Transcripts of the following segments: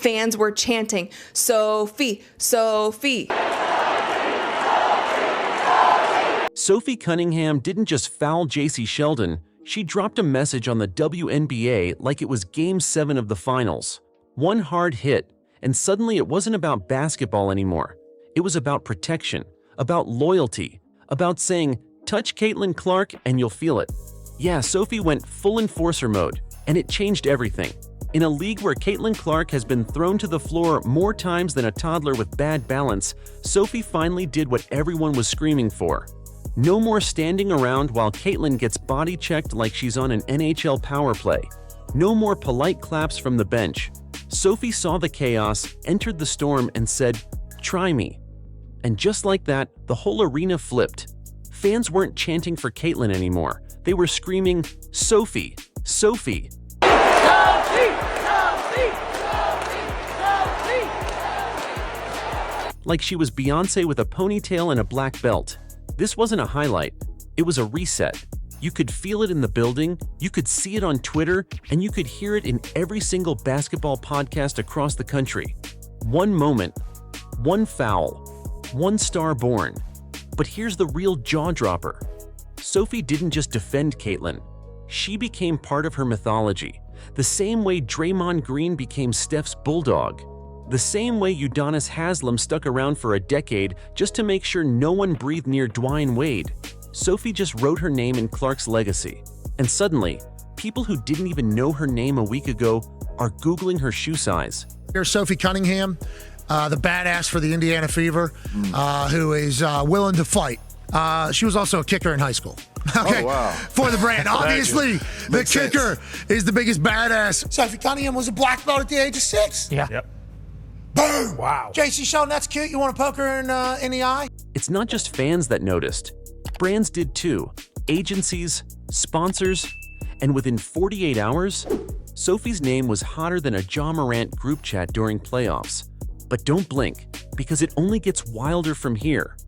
Fans were chanting, "Sophie, Sophie." Sophie Cunningham didn't just foul Jacy Sheldon, she dropped a message on the WNBA like it was Game 7 of the finals. One hard hit, and suddenly it wasn't about basketball anymore. It was about protection, about loyalty, about saying, touch Caitlin Clark and you'll feel it. Yeah, Sophie went full enforcer mode, and it changed everything. In a league where Caitlin Clark has been thrown to the floor more times than a toddler with bad balance, Sophie finally did what everyone was screaming for. No more standing around while Caitlin gets body checked like she's on an NHL power play. No more polite claps from the bench. Sophie saw the chaos, entered the storm, and said, "Try me." And just like that, the whole arena flipped. Fans weren't chanting for Caitlin anymore. They were screaming, "Sophie! Sophie!" Sophie! Sophie! Sophie! Sophie! Like she was Beyoncé with a ponytail and a black belt. This wasn't a highlight, it was a reset. You could feel it in the building, you could see it on Twitter, and you could hear it in every single basketball podcast across the country. One moment, one foul, one star born. But here's the real jaw-dropper. Sophie didn't just defend Caitlin. She became part of her mythology, the same way Draymond Green became Steph's bulldog. The same way Udonis Haslem stuck around for a decade just to make sure no one breathed near Dwayne Wade. Sophie just wrote her name in Clark's legacy. And suddenly, people who didn't even know her name a week ago are Googling her shoe size. Here's Sophie Cunningham, the badass for the Indiana Fever, who is willing to fight. She was also a kicker in high school. Okay, oh, wow. For the brand. Obviously, the kicker is the biggest badass. Sophie Cunningham was a black belt at the age of 6. Yeah. Yep. Boom! Wow. Jacy Sheldon, that's cute. You want to poke her in the eye? It's not just fans that noticed. Brands did too. Agencies, sponsors, and within 48 hours, Sophie's name was hotter than a Ja Morant group chat during playoffs. But don't blink, because it only gets wilder from here.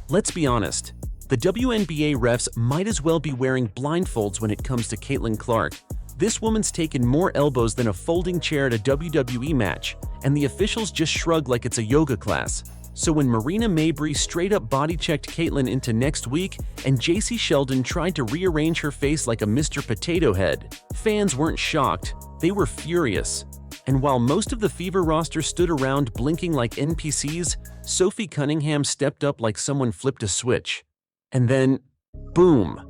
Let's be honest, the WNBA refs might as well be wearing blindfolds when it comes to Caitlin Clark. This woman's taken more elbows than a folding chair at a WWE match, and the officials just shrug like it's a yoga class. So when Marina Mabrey straight-up body-checked Caitlin into next week and Jacy Sheldon tried to rearrange her face like a Mr. Potato Head, fans weren't shocked, they were furious. And while most of the Fever roster stood around blinking like NPCs, Sophie Cunningham stepped up like someone flipped a switch. And then, boom!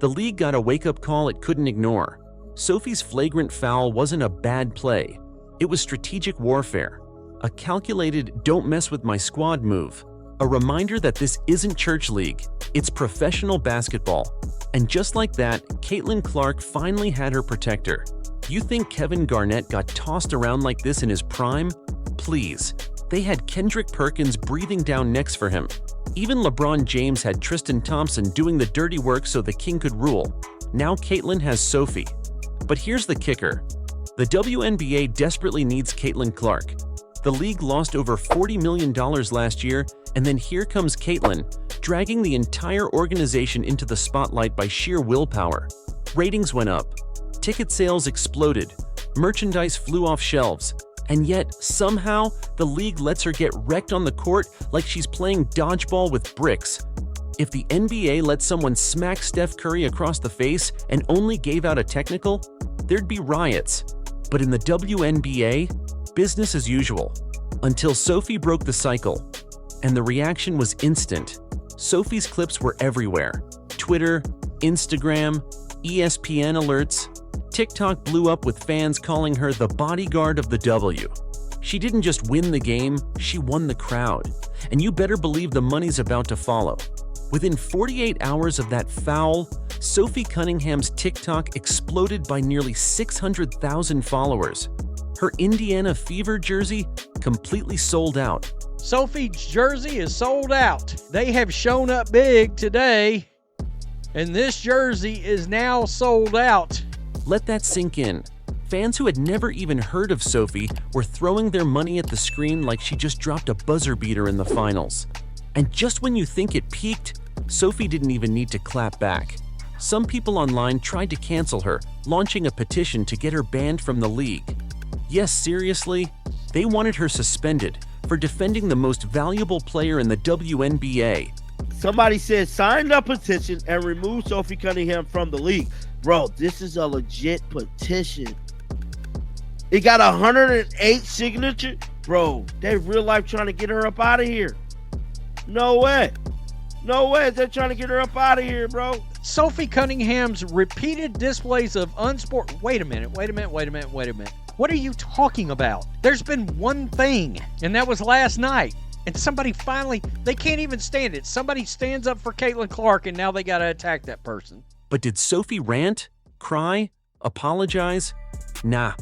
The league got a wake-up call it couldn't ignore. Sophie's flagrant foul wasn't a bad play. It was strategic warfare. A calculated don't mess with my squad move. A reminder that this isn't church league, it's professional basketball. And just like that, Caitlin Clark finally had her protector. You think Kevin Garnett got tossed around like this in his prime? Please. They had Kendrick Perkins breathing down necks for him. Even LeBron James had Tristan Thompson doing the dirty work so the king could rule. Now Caitlin has Sophie. But here's the kicker. The WNBA desperately needs Caitlin Clark. The league lost over $40 million last year, and then here comes Caitlin, dragging the entire organization into the spotlight by sheer willpower. Ratings went up. Ticket sales exploded. Merchandise flew off shelves. And yet, somehow, the league lets her get wrecked on the court like she's playing dodgeball with bricks. If the NBA let someone smack Steph Curry across the face and only gave out a technical, there'd be riots. But in the WNBA, business as usual. Until Sophie broke the cycle. And the reaction was instant. Sophie's clips were everywhere. Twitter, Instagram, ESPN alerts. TikTok blew up with fans calling her the bodyguard of the W. She didn't just win the game, she won the crowd. And you better believe the money's about to follow. Within 48 hours of that foul, Sophie Cunningham's TikTok exploded by nearly 600,000 followers. Her Indiana Fever jersey completely sold out. Sophie's jersey is sold out. They have shown up big today, and this jersey is now sold out. Let that sink in. Fans who had never even heard of Sophie were throwing their money at the screen like she just dropped a buzzer beater in the finals. And just when you think it peaked, Sophie didn't even need to clap back. Some people online tried to cancel her, launching a petition to get her banned from the league. Yes, seriously, They wanted her suspended for defending the most valuable player in the WNBA. Somebody said sign the petition and remove Sophie Cunningham from the league. Bro, this is a legit petition. It got 108 signatures. Bro, they real life trying to get her up out of here. No way. No way they're trying to get her up out of here, bro. Sophie Cunningham's repeated displays of unsport. Wait a minute. What are you talking about? There's been one thing, and that was last night. And somebody finally, they can't even stand it. Somebody stands up for Caitlin Clark, and now they got to attack that person. But did Sophie rant, cry, apologize? Nah,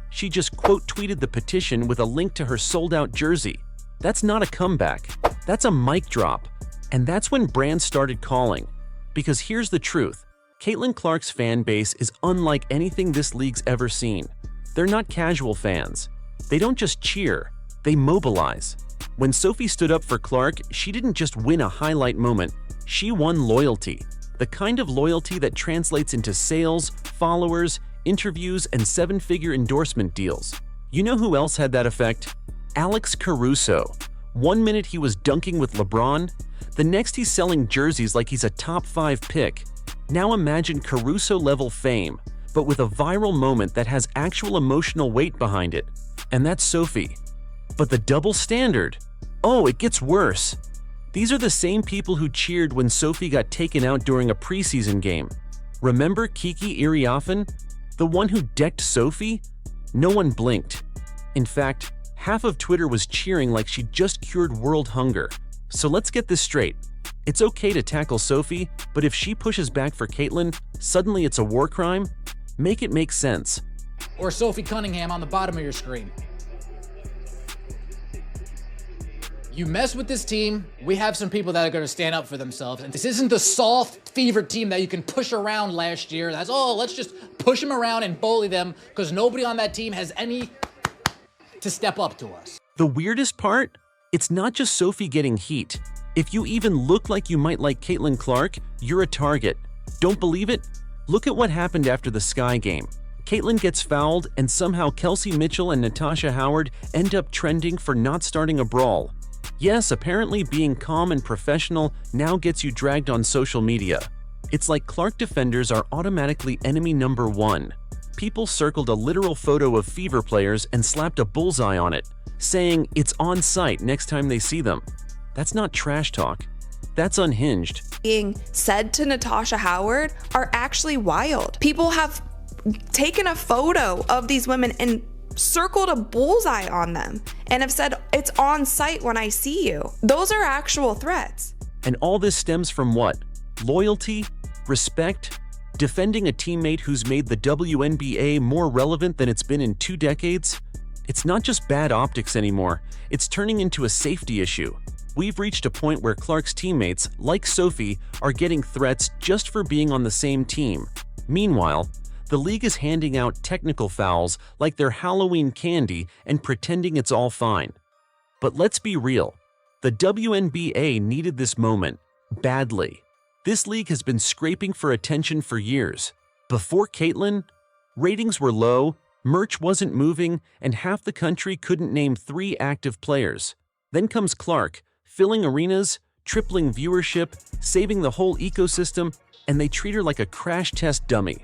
she just quote tweeted the petition with a link to her sold-out jersey. That's not a comeback. That's a mic drop. And that's when brands started calling. Because here's the truth. Caitlin Clark's fan base is unlike anything this league's ever seen. They're not casual fans. They don't just cheer, they mobilize. When Sophie stood up for Clark, she didn't just win a highlight moment, she won loyalty. The kind of loyalty that translates into sales, followers, interviews, and seven-figure endorsement deals. You know who else had that effect? Alex Caruso. One minute he was dunking with LeBron, the next he's selling jerseys like he's a top 5 pick. Now imagine Caruso-level fame, but with a viral moment that has actual emotional weight behind it. And that's Sophie. But the double standard? Oh, it gets worse. These are the same people who cheered when Sophie got taken out during a preseason game. Remember Kiki Iriafen? The one who decked Sophie? No one blinked. In fact, half of Twitter was cheering like she just cured world hunger. So let's get this straight. It's okay to tackle Sophie, but if she pushes back for Caitlin, suddenly it's a war crime? Make it make sense. Or Sophie Cunningham on the bottom of your screen. You mess with this team, we have some people that are going to stand up for themselves. And this isn't the soft, fevered team that you can push around last year. That's, oh, let's just push them around and bully them because nobody on that team has any to step up to us. The weirdest part? It's not just Sophie getting heat. If you even look like you might like Caitlin Clark, you're a target. Don't believe it? Look at what happened after the Sky game. Caitlin gets fouled, and somehow Kelsey Mitchell and Natasha Howard end up trending for not starting a brawl. Yes, apparently being calm and professional now gets you dragged on social media. It's like Clark defenders are automatically enemy number 1. People circled a literal photo of Fever players and slapped a bullseye on it, saying it's on site next time they see them. That's not trash talk. That's unhinged. Being said to Natasha Howard are actually wild. People have taken a photo of these women and circled a bullseye on them and have said, it's on site when I see you. Those are actual threats. And all this stems from what? Loyalty? Respect? Defending a teammate who's made the WNBA more relevant than it's been in 2 decades? It's not just bad optics anymore, it's turning into a safety issue. We've reached a point where Clark's teammates, like Sophie, are getting threats just for being on the same team. Meanwhile, the league is handing out technical fouls like they're Halloween candy and pretending it's all fine. But let's be real, the WNBA needed this moment badly. This league has been scraping for attention for years. Before Caitlin, ratings were low, merch wasn't moving, and half the country couldn't name 3 active players. Then comes Clark, filling arenas, tripling viewership, saving the whole ecosystem, and they treat her like a crash test dummy.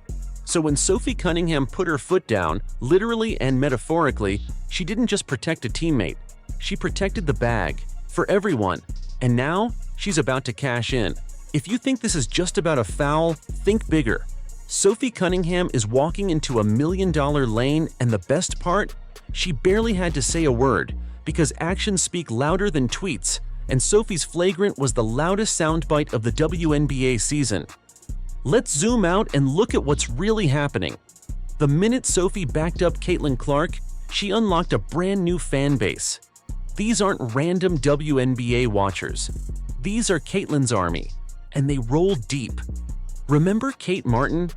So when Sophie Cunningham put her foot down, literally and metaphorically, she didn't just protect a teammate. She protected the bag, for everyone. And now, she's about to cash in. If you think this is just about a foul, think bigger. Sophie Cunningham is walking into $1 million lane, and the best part? She barely had to say a word, because actions speak louder than tweets, and Sophie's flagrant was the loudest soundbite of the WNBA season. Let's zoom out and look at what's really happening. The minute Sophie backed up Caitlin Clark, she unlocked a brand new fan base. These aren't random WNBA watchers. These are Caitlin's army, and they roll deep. Remember Kate Martin?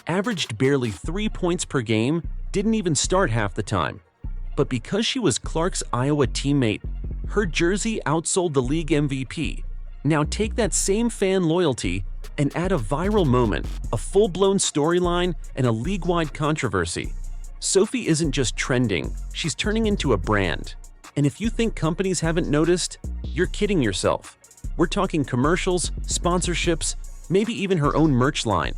Averaged barely 3 points per game, didn't even start half the time. But because she was Clark's Iowa teammate, her jersey outsold the league MVP. Now take that same fan loyalty and add a viral moment, a full-blown storyline, and a league-wide controversy. Sophie isn't just trending, she's turning into a brand. And if you think companies haven't noticed, you're kidding yourself. We're talking commercials, sponsorships, maybe even her own merch line.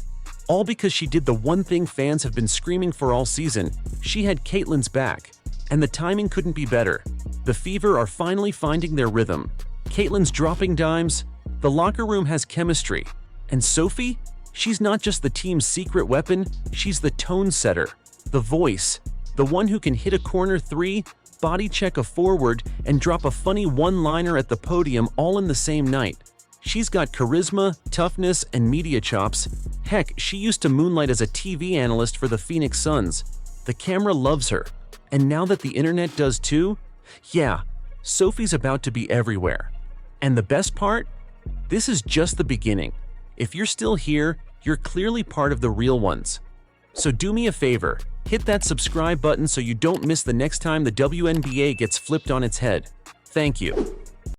All because she did the one thing fans have been screaming for all season. She had Caitlyn's back. And the timing couldn't be better. The Fever are finally finding their rhythm. Caitlyn's dropping dimes, the locker room has chemistry. And Sophie? She's not just the team's secret weapon, she's the tone setter, the voice, the one who can hit a corner three, body check a forward, and drop a funny one-liner at the podium all in the same night. She's got charisma, toughness, and media chops. Heck, she used to moonlight as a TV analyst for the Phoenix Suns. The camera loves her. And now that the internet does too? Yeah, Sophie's about to be everywhere. And the best part? This is just the beginning. If you're still here, you're clearly part of the real ones. So do me a favor, hit that subscribe button so you don't miss the next time the WNBA gets flipped on its head. Thank you.